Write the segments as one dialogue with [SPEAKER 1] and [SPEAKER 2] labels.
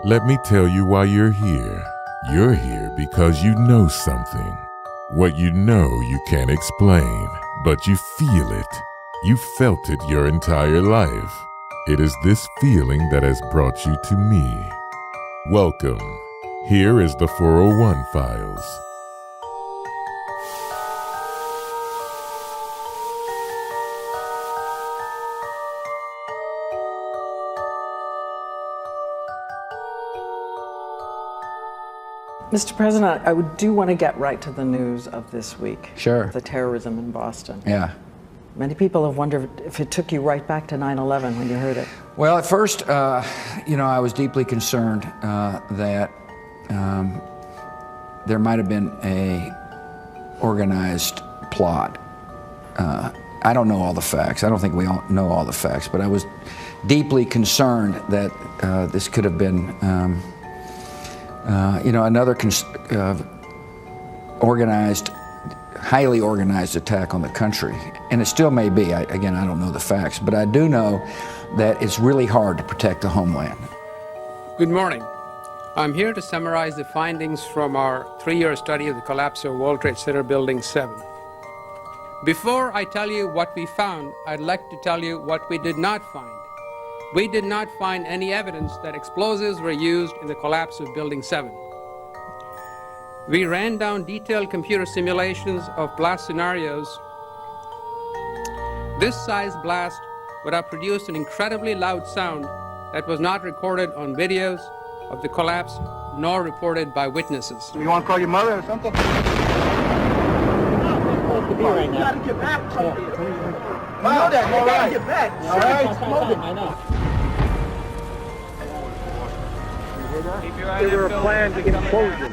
[SPEAKER 1] Let me tell you why you're here. You're here because you know something. What you know you can't explain, but you feel it. You felt it your entire life. It is this feeling that has brought you to me. Welcome. Here is the 401 Files.
[SPEAKER 2] Mr. President, I do want to get right to the news of this week.
[SPEAKER 3] Sure.
[SPEAKER 2] The terrorism in Boston.
[SPEAKER 3] Yeah.
[SPEAKER 2] Many people have wondered if it took you right back to 9/11 when you heard it.
[SPEAKER 3] Well, at first, I was deeply concerned that there might have been a organized plot. I don't know all the facts. I don't think we all know all the facts, but I was deeply concerned that this could have been another highly organized attack on the country. And it still may be. Again, I don't know the facts, but I do know that it's really hard to protect the homeland.
[SPEAKER 4] Good morning. I'm here to summarize the findings from our 3-year study of the collapse of World Trade Center Building 7. Before I tell you what we found, I'd like to tell you what we did not find. We did not find any evidence that explosives were used in the collapse of Building 7. We ran down detailed computer simulations of blast scenarios. This size blast would have produced an incredibly loud sound that was not recorded on videos of the collapse nor reported by witnesses.
[SPEAKER 5] You want to call your mother or something? You gotta get back. You know that. You gotta get back. All right. I know. They were a planned explosion.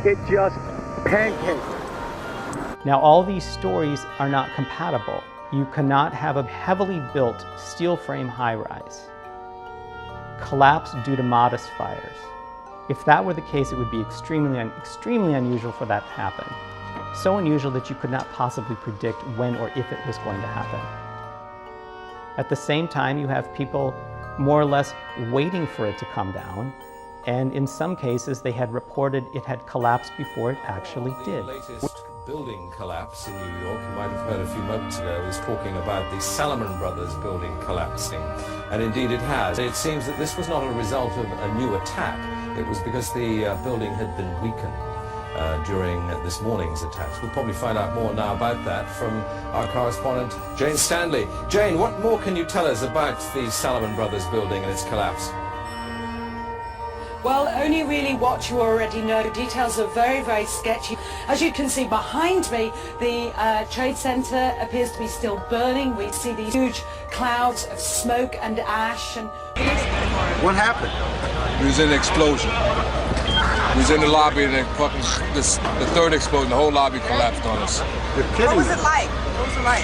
[SPEAKER 5] It just pancaked.
[SPEAKER 6] Now, all these stories are not compatible. You cannot have a heavily built steel frame high-rise collapse due to modest fires. If that were the case, it would be extremely unusual for that to happen. So unusual that you could not possibly predict when or if it was going to happen. At the same time, you have people more or less waiting for it to come down, and in some cases they had reported it had collapsed before it actually did.
[SPEAKER 7] The latest building collapse in New York, you might have heard a few moments ago, is talking about the Salomon Brothers building collapsing, and indeed it has. It seems that this was not a result of a new attack. It was because the building had been weakened during this morning's attacks. We'll probably find out more now about that from our correspondent, Jane Stanley. Jane, what more can you tell us about the Salomon Brothers building and its collapse?
[SPEAKER 8] Well, only really what you already know. Details are very, very sketchy. As you can see behind me, the Trade Center appears to be still burning. We see these huge clouds of smoke and ash. And
[SPEAKER 5] What happened?
[SPEAKER 9] It was an explosion. We was in the lobby and the third explosion, the whole lobby collapsed on us.
[SPEAKER 5] What was it like? What was it like?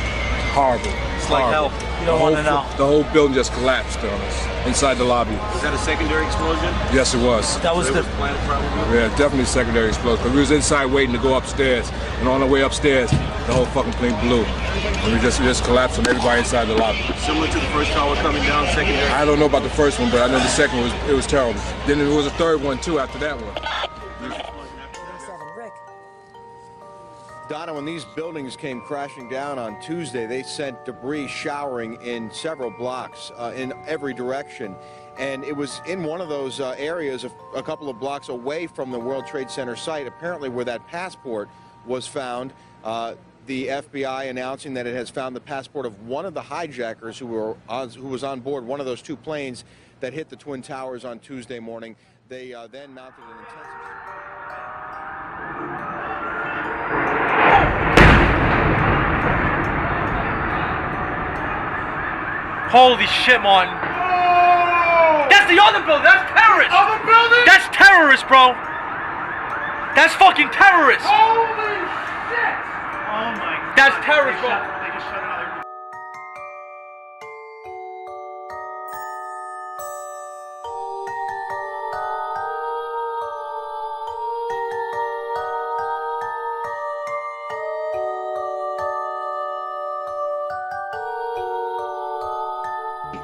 [SPEAKER 9] Horrible.
[SPEAKER 5] It's like hell. You don't want to know.
[SPEAKER 9] The whole building just collapsed on us inside the lobby.
[SPEAKER 5] Was that a secondary explosion?
[SPEAKER 9] Yes, it was.
[SPEAKER 5] That was the planet probably?
[SPEAKER 9] Yeah, definitely secondary explosion. Because we was inside waiting to go upstairs, and on the way upstairs, the whole fucking thing blew. And we just collapsed on everybody inside the lobby.
[SPEAKER 5] Similar to the first tower coming down, secondary?
[SPEAKER 9] I don't know about the first one, but I know the second one it was terrible. Then there was a third one too after that one.
[SPEAKER 10] Donna, when these buildings came crashing down on Tuesday, they sent debris showering in several blocks in every direction. And it was in one of those areas a couple of blocks away from the World Trade Center site, apparently where that passport was found. The FBI announcing that it has found the passport of one of the hijackers who was on board one of those two planes that hit the Twin Towers on Tuesday morning. They then mounted an intensive...
[SPEAKER 11] Holy shit, Martin. Oh! That's the other building. That's terrorists.
[SPEAKER 5] Other building?
[SPEAKER 11] That's terrorists, bro. That's fucking terrorists.
[SPEAKER 5] Holy shit! Oh my God.
[SPEAKER 11] That's terrorists, bro.
[SPEAKER 5] They just shot another...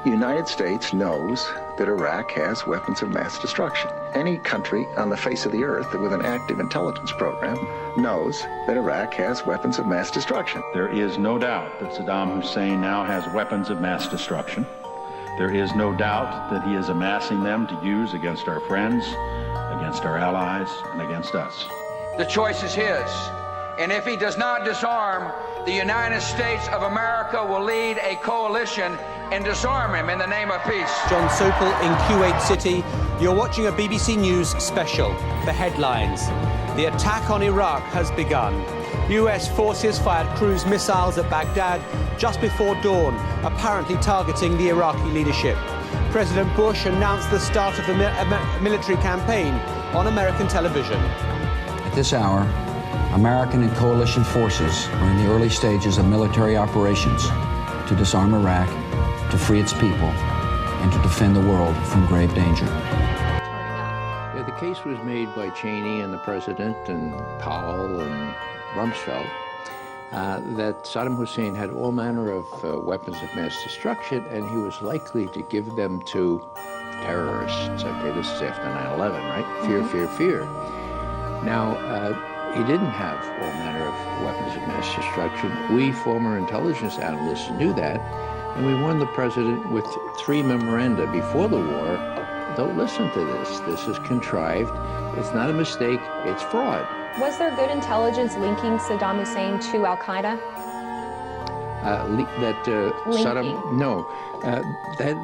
[SPEAKER 12] The United States knows that Iraq has weapons of mass destruction. Any country on the face of the earth with an active intelligence program knows that Iraq has weapons of mass destruction.
[SPEAKER 13] There is no doubt that Saddam Hussein now has weapons of mass destruction. There is no doubt that he is amassing them to use against our friends, against our allies, and against us.
[SPEAKER 14] The choice is his. And if he does not disarm, the United States of America will lead a coalition and disarm him in the name of peace.
[SPEAKER 15] John Sokol in Kuwait City. You're watching a BBC News special. The headlines. The attack on Iraq has begun. US forces fired cruise missiles at Baghdad just before dawn, apparently targeting the Iraqi leadership. President Bush announced the start of the military campaign on American television.
[SPEAKER 3] At this hour, American and coalition forces are in the early stages of military operations to disarm Iraq, to free its people, and to defend the world from grave danger.
[SPEAKER 16] Yeah, the case was made by Cheney and the president and Powell and Rumsfeld that Saddam Hussein had all manner of weapons of mass destruction, and he was likely to give them to terrorists. Okay, this is after 9/11, right? Fear, fear, fear. Now, he didn't have all manner of weapons of mass destruction. We former intelligence analysts knew that, and we warned the president with 3 memoranda before the war. Don't listen to this. This is contrived. It's not a mistake. It's fraud.
[SPEAKER 17] Was there good intelligence linking Saddam Hussein to Al-Qaeda?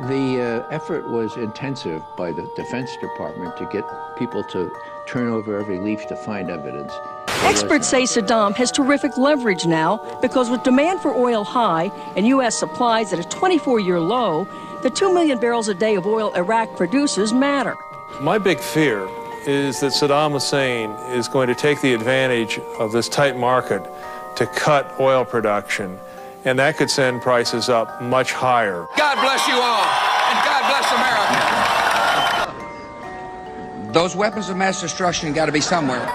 [SPEAKER 16] The effort was intensive by the Defense Department to get people to turn over every leaf to find evidence.
[SPEAKER 18] Experts say Saddam has terrific leverage now because with demand for oil high and U.S. supplies at a 24-year low, the 2 million barrels a day of oil Iraq produces matter.
[SPEAKER 19] My big fear is that Saddam Hussein is going to take the advantage of this tight market to cut oil production, and that could send prices up much higher.
[SPEAKER 14] God bless you all, and God bless America.
[SPEAKER 3] Those weapons of mass destruction got to be somewhere.